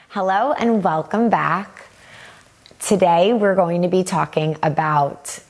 Hello and welcome back. Today we're going to be talking about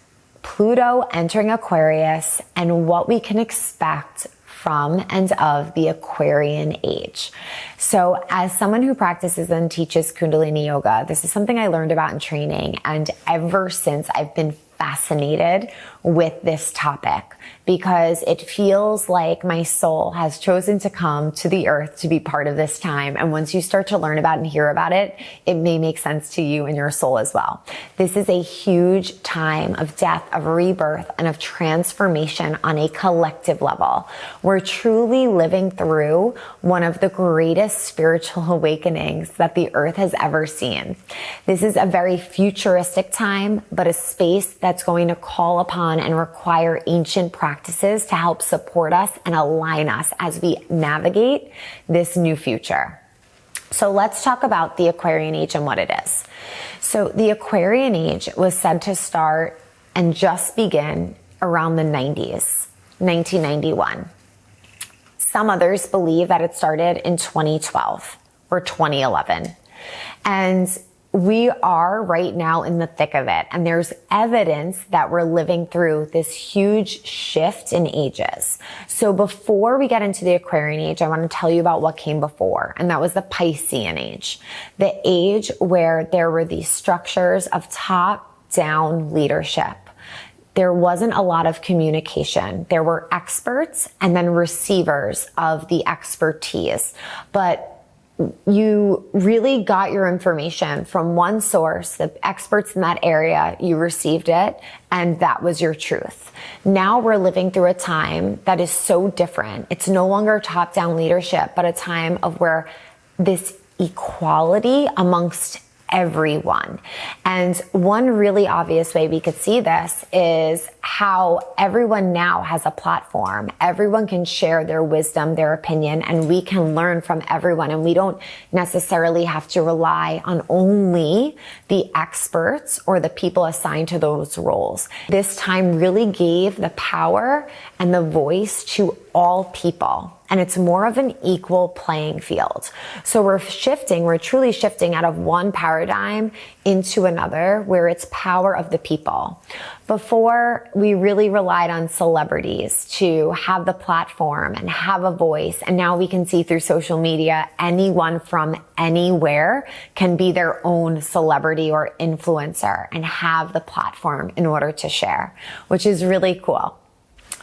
Pluto entering Aquarius and what we can expect from and of the Aquarian age. So as someone who practices and teaches Kundalini yoga, this is something I learned about in training, and ever since I've been fascinated with this topic because it feels like my soul has chosen to come to the earth to be part of this time. And once you start to learn about and hear about it, it may make sense to you and your soul as well. This is a huge time of death, of rebirth, and of transformation on a collective level. We're truly living through one of the greatest spiritual awakenings that the earth has ever seen. This is a very futuristic time, but a space that's going to call upon and require ancient practices to help support us and align us as we navigate this new future. So let's talk about the Aquarian age and what it is. So the Aquarian age was said to start and just begin around the 90s, 1991. Some others believe that it started in 2012 or 2011. And we are right now in the thick of it, and there's evidence that we're living through this huge shift in ages. So before we get into the Aquarian age, I want to tell you about what came before, and that was the Piscean age, the age where there were these structures of top-down leadership. There wasn't a lot of communication. There were experts and then receivers of the expertise, but you really got your information from one source, the experts in that area, you received it, and that was your truth. Now we're living through a time that is so different. It's no longer top-down leadership, but a time of where this equality amongst everyone. And one really obvious way we could see this is how everyone now has a platform. Everyone can share their wisdom, their opinion, and we can learn from everyone. And we don't necessarily have to rely on only the experts or the people assigned to those roles. This time really gave the power and the voice to all people. And it's more of an equal playing field. So we're truly shifting out of one paradigm into another where it's power of the people. Before, we really relied on celebrities to have the platform and have a voice. And now we can see through social media, anyone from anywhere can be their own celebrity or influencer and have the platform in order to share, which is really cool.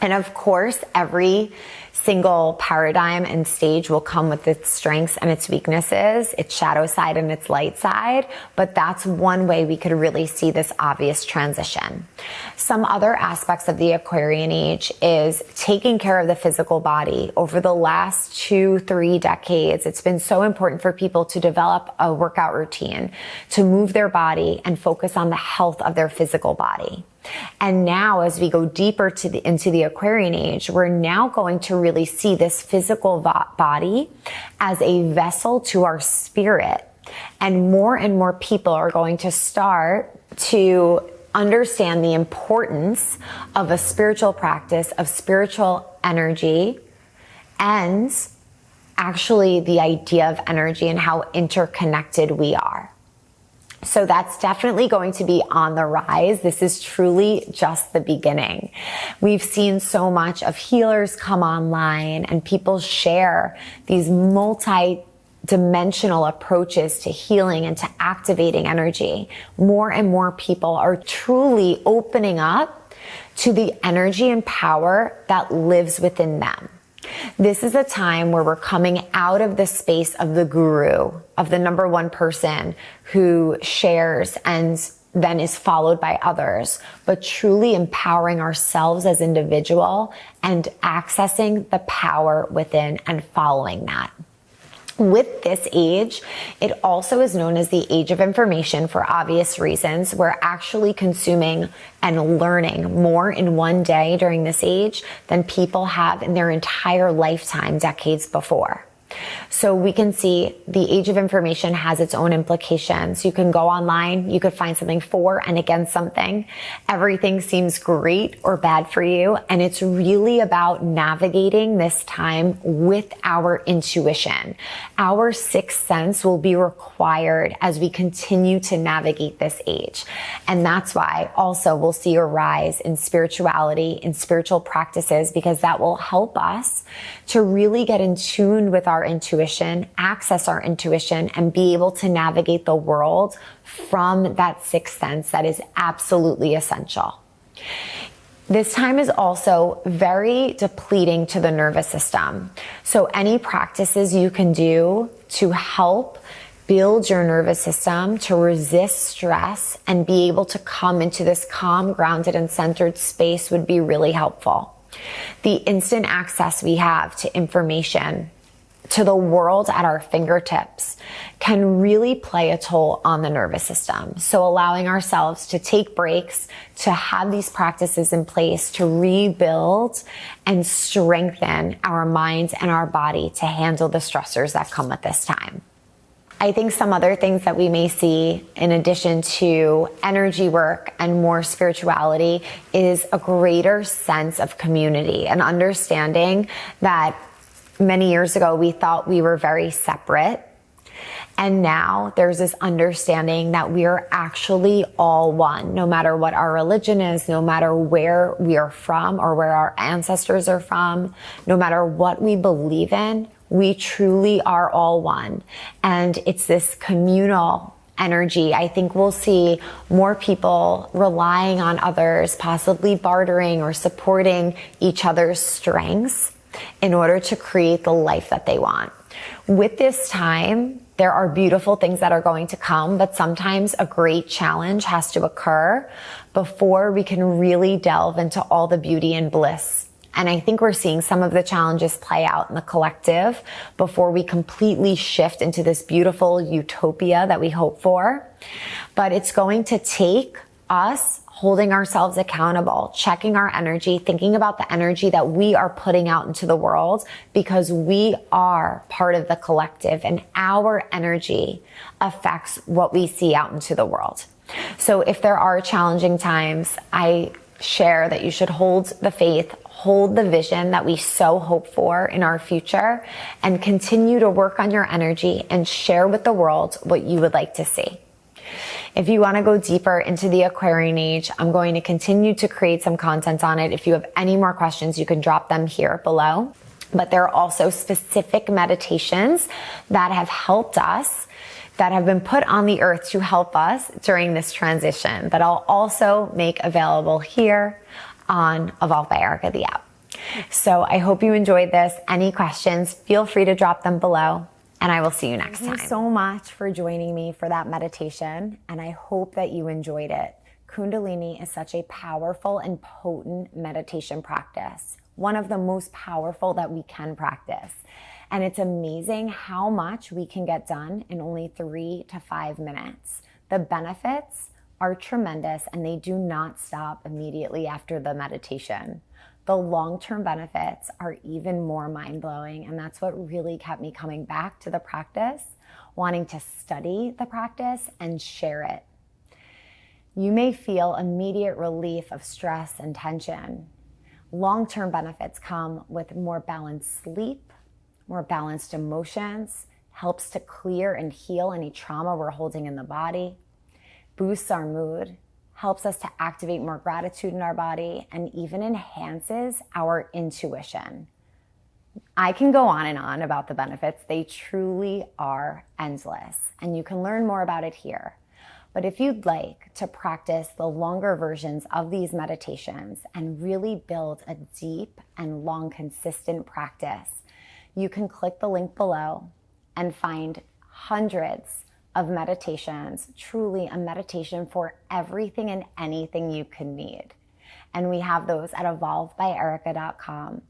And of course, every single paradigm and stage will come with its strengths and its weaknesses, its shadow side and its light side, but that's one way we could really see this obvious transition. Some other aspects of the Aquarian age is taking care of the physical body. Over the last 2-3 decades, it's been so important for people to develop a workout routine, to move their body and focus on the health of their physical body. And now as we go deeper into the Aquarian age, we're now going to really see this physical body as a vessel to our spirit. And more people are going to start to understand the importance of a spiritual practice, of spiritual energy, and actually the idea of energy and how interconnected we are. So that's definitely going to be on the rise. This is truly just the beginning. We've seen so much of healers come online and people share these multi-dimensional approaches to healing and to activating energy. More and more people are truly opening up to the energy and power that lives within them. This is a time where we're coming out of the space of the guru, of the number one person who shares and then is followed by others, but truly empowering ourselves as individual and accessing the power within and following that. With this age, it also is known as the age of information for obvious reasons. We're actually consuming and learning more in one day during this age than people have in their entire lifetime decades before. So we can see the age of information has its own implications. You can go online, you could find something for and against something. Everything seems great or bad for you. And it's really about navigating this time with our intuition. Our sixth sense will be required as we continue to navigate this age. And that's why also we'll see a rise in spirituality, in spiritual practices, because that will help us to really get in tune with our intuition, access our intuition, and be able to navigate the world from that sixth sense that is absolutely essential. This time is also very depleting to the nervous system. So any practices you can do to help build your nervous system to resist stress and be able to come into this calm, grounded, and centered space would be really helpful. The instant access we have to information, to the world at our fingertips, can really play a toll on the nervous system. So allowing ourselves to take breaks, to have these practices in place to rebuild and strengthen our minds and our body to handle the stressors that come with this time. I think some other things that we may see in addition to energy work and more spirituality is a greater sense of community and understanding that many years ago we thought we were very separate. And now there's this understanding that we are actually all one, no matter what our religion is, no matter where we are from or where our ancestors are from, no matter what we believe in. We truly are all one. And it's this communal energy. I think we'll see more people relying on others, possibly bartering or supporting each other's strengths in order to create the life that they want. With this time, there are beautiful things that are going to come, but sometimes a great challenge has to occur before we can really delve into all the beauty and bliss. And I think we're seeing some of the challenges play out in the collective before we completely shift into this beautiful utopia that we hope for. But it's going to take us holding ourselves accountable, checking our energy, thinking about the energy that we are putting out into the world, because we are part of the collective and our energy affects what we see out into the world. So if there are challenging times, I share that you should hold the faith, hold the vision that we so hope for in our future, and continue to work on your energy and share with the world what you would like to see. If you want to go deeper into the Aquarian age, I'm going to continue to create some content on it. If you have any more questions, you can drop them here below. But there are also specific meditations that have helped us, that have been put on the earth to help us during this transition, that I'll also make available here on Evolved by Erika, the app. So I hope you enjoyed this. Any questions, feel free to drop them below, and I will see you next time. Thank you so much for joining me for that meditation, and I hope that you enjoyed it. Kundalini is such a powerful and potent meditation practice, one of the most powerful that we can practice. And it's amazing how much we can get done in only 3 to 5 minutes. The benefits are tremendous, and they do not stop immediately after the meditation. The long-term benefits are even more mind-blowing, and that's what really kept me coming back to the practice, wanting to study the practice and share it. You may feel immediate relief of stress and tension. Long-term benefits come with more balanced sleep, more balanced emotions, helps to clear and heal any trauma we're holding in the body, boosts our mood, helps us to activate more gratitude in our body, and even enhances our intuition. I can go on and on about the benefits. They truly are endless, and you can learn more about it here. But if you'd like to practice the longer versions of these meditations and really build a deep and long, consistent practice, you can click the link below and find hundreds of meditations, truly a meditation for everything and anything you could need. And we have those at evolvedbyerika.com.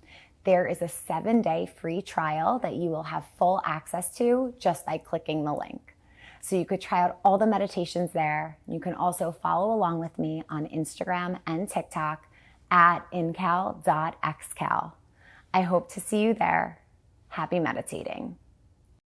There is a 7-day free trial that you will have full access to just by clicking the link. So you could try out all the meditations there. You can also follow along with me on Instagram and TikTok at incal.xcal. I hope to see you there. Happy meditating.